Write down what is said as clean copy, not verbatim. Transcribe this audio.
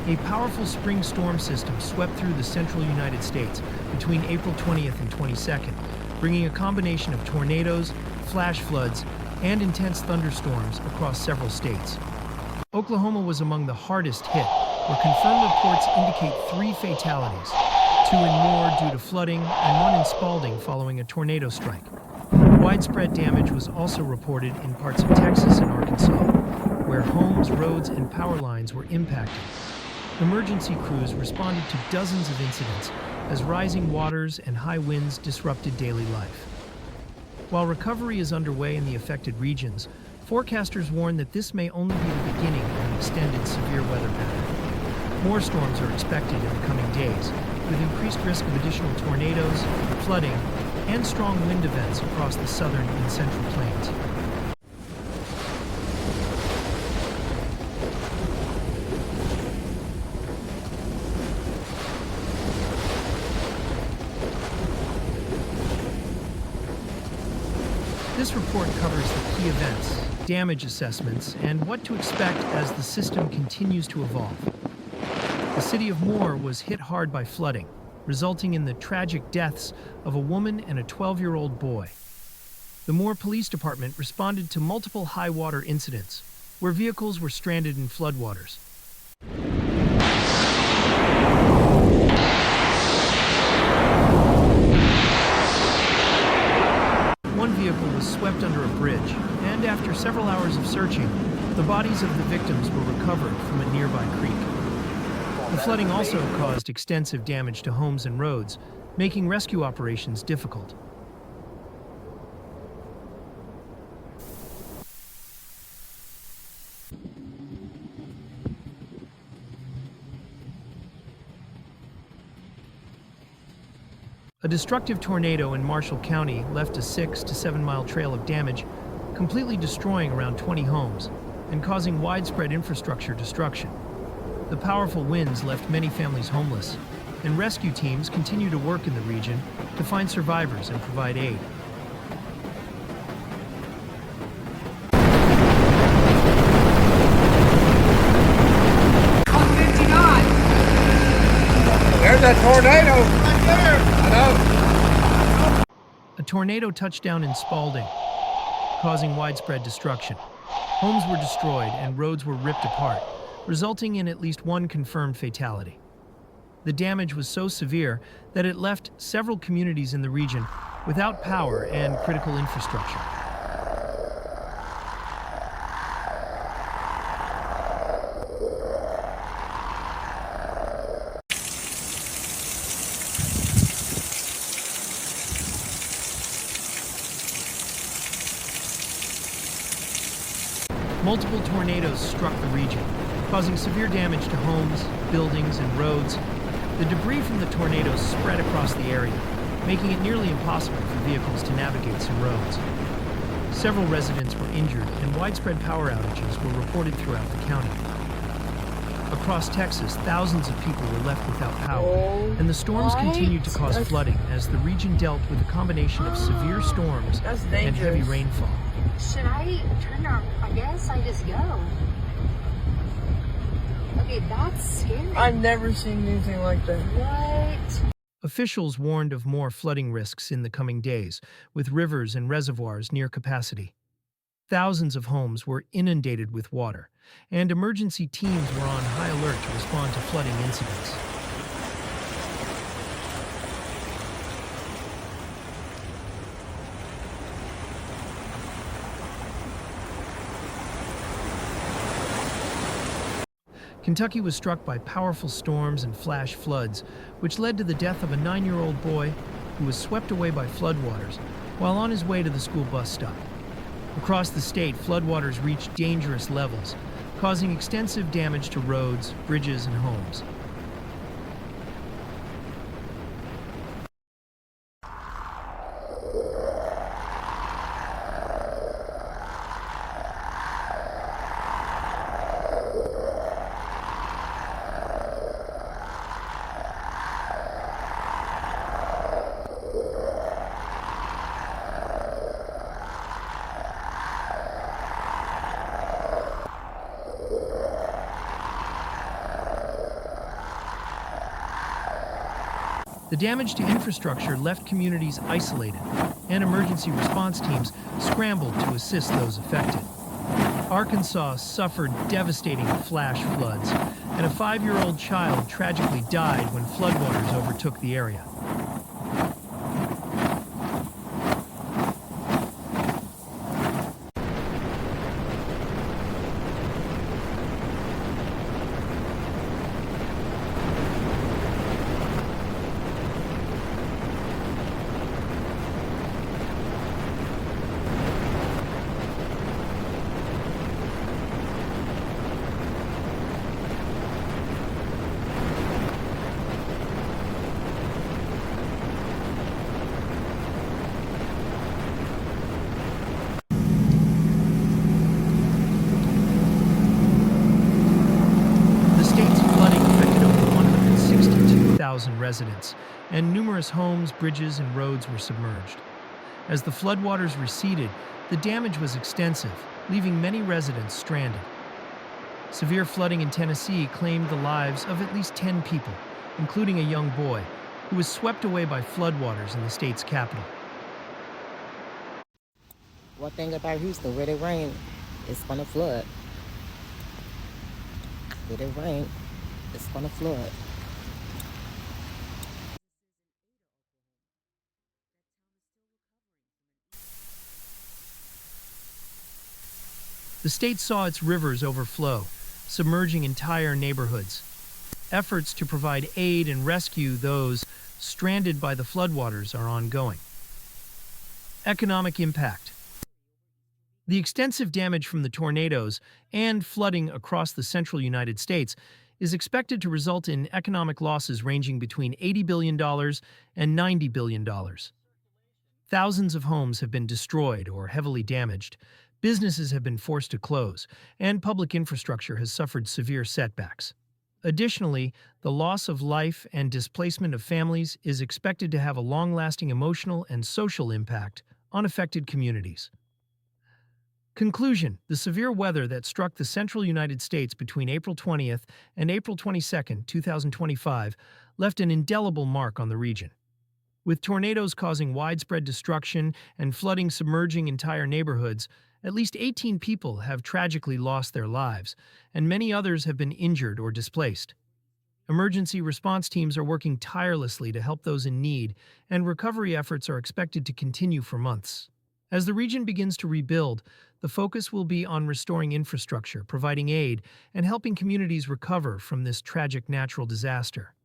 A powerful spring storm system swept through the central United States between April 20th and 22nd, bringing a combination of tornadoes, flash floods, and intense thunderstorms across several states. Oklahoma was among the hardest hit, where confirmed reports indicate 3 fatalities, 2 in Moore due to flooding and 1 in Spalding following a tornado strike. Widespread damage was also reported in parts of Texas and Arkansas, where homes, roads, and power lines were impacted. Emergency crews responded to dozens of incidents as rising waters and high winds disrupted daily life. While recovery is underway in the affected regions, forecasters warn that this may only be the beginning of an extended severe weather pattern. More storms are expected in the coming days, with increased risk of additional tornadoes, flooding, and strong wind events across the southern and central plains. This report covers the key events, damage assessments, and what to expect as the system continues to evolve. The city of Moore was hit hard by flooding, resulting in the tragic deaths of a woman and a 12-year-old boy. The Moore Police Department responded to multiple high-water incidents, where vehicles were stranded in floodwaters. One vehicle was swept under a bridge, and after several hours of searching, the bodies of the victims were recovered from a nearby creek. The flooding also caused extensive damage to homes and roads, making rescue operations difficult. A destructive tornado in Marshall County left a 6 to 7 mile trail of damage, completely destroying around 20 homes and causing widespread infrastructure destruction. The powerful winds left many families homeless, and rescue teams continue to work in the region to find survivors and provide aid. There's a tornado right there. I know. A tornado touched down in Spalding, causing widespread destruction. Homes were destroyed and roads were ripped apart, resulting in at least 1 confirmed fatality. The damage was so severe that it left several communities in the region without power and critical infrastructure. Multiple tornadoes struck the region, causing severe damage to homes, buildings, and roads. The debris from the tornadoes spread across the area, making it nearly impossible for vehicles to navigate some roads. Several residents were injured, and widespread power outages were reported throughout the county. Across Texas, thousands of people were left without power, and the storms continued to cause flooding as the region dealt with a combination of severe storms and heavy rainfall. Should I turn around? I guess I just go. Okay, that's scary. I've never seen anything like that. What? Officials warned of more flooding risks in the coming days, with rivers and reservoirs near capacity. Thousands of homes were inundated with water, and emergency teams were on high alert to respond to flooding incidents. Kentucky was struck by powerful storms and flash floods, which led to the death of a 9-year-old boy who was swept away by floodwaters while on his way to the school bus stop. Across the state, floodwaters reached dangerous levels, causing extensive damage to roads, bridges, and homes. The damage to infrastructure left communities isolated, and emergency response teams scrambled to assist those affected. Arkansas suffered devastating flash floods, and a 5-year-old child tragically died when floodwaters overtook the area. The state's flooding affected over 162,000 residents, and numerous homes, bridges, and roads were submerged. As the floodwaters receded, the damage was extensive, leaving many residents stranded. Severe flooding in Tennessee claimed the lives of at least 10 people, including a young boy, who was swept away by floodwaters in the state's capital. One thing about Houston, where it rain, it's gonna flood. Where it rain, it's gonna flood. The state saw its rivers overflow, submerging entire neighborhoods. Efforts to provide aid and rescue those stranded by the floodwaters are ongoing. Economic impact. The extensive damage from the tornadoes and flooding across the central United States is expected to result in economic losses ranging between $80 billion and $90 billion. Thousands of homes have been destroyed or heavily damaged, businesses have been forced to close, and public infrastructure has suffered severe setbacks. Additionally, the loss of life and displacement of families is expected to have a long-lasting emotional and social impact on affected communities. Conclusion: the severe weather that struck the central United States between April 20th and April 22nd, 2025, left an indelible mark on the region. With tornadoes causing widespread destruction and flooding submerging entire neighborhoods, at least 18 people have tragically lost their lives, and many others have been injured or displaced. Emergency response teams are working tirelessly to help those in need, and recovery efforts are expected to continue for months. As the region begins to rebuild, the focus will be on restoring infrastructure, providing aid, and helping communities recover from this tragic natural disaster.